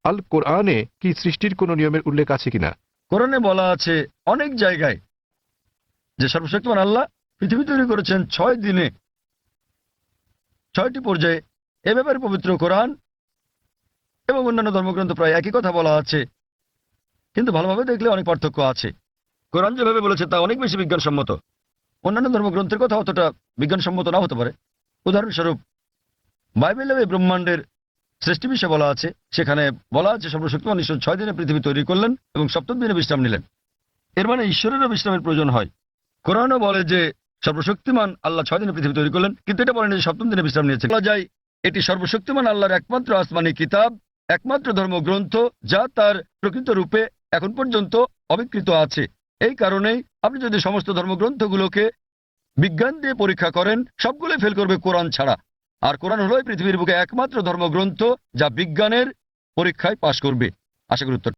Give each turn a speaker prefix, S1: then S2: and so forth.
S1: আল কোরআনে কি সৃষ্টির কোনো নিয়মের উল্লেখ আছে কিনা?
S2: কোরআনে বলা আছে অনেক জায়গায় যে সর্বশক্তিমান আল্লাহ পৃথিবী তৈরি করেছেন 6 দিনে 6টি পর্যায়ে। এ ব্যাপারে পবিত্র কোরআন এবং অন্যান্য ধর্মগ্রন্থ প্রায় একই কথা বলা আছে, কিন্তু ভালোভাবে দেখলে অনেক পার্থক্য আছে। কোরআন যেভাবে বলেছে তা অনেক বেশি বিজ্ঞানসম্মত। অন্যান্য ধর্মগ্রন্থের কথা অতটা বিজ্ঞানসম্মত না হতে পারে। উদাহরণস্বরূপ বাইবেলে এই ব্রহ্মাণ্ডের সৃষ্টি বিষয়ে বলা আছে, সেখানে বলা আছে সর্বশক্তিমান ঈশ্বর 6 দিনে পৃথিবী তৈরি করলেন এবং 7ম দিনে বিশ্রাম নিলেন। এর মানে ঈশ্বরেরও বিশ্রামের প্রয়োজন হয়। কোরআনও বলে যে সর্বশক্তিমান আল্লাহ 6 দিনে পৃথিবী তৈরি করলেন, কিন্তু এটা বলেন যে 7ম দিনে বিশ্রাম নিয়েছে। বলা যায় এটি সর্বশক্তিমান আল্লাহর একমাত্র আসমানি কিতাব, একমাত্র ধর্মগ্রন্থ যা তার প্রকৃত রূপে এখন পর্যন্ত অবিকৃত আছে। এই কারণেই আপনি যদি সমস্ত ধর্মগ্রন্থগুলোকে বিজ্ঞান দিয়ে পরীক্ষা করেন, সবগুলোই ফেল করবে কোরআন ছাড়া। আর কোরআন হলো পৃথিবীর বুকে একমাত্র ধর্মগ্রন্থ যা বিজ্ঞানের পরীক্ষায় পাশ করবে। আশা করি উত্তর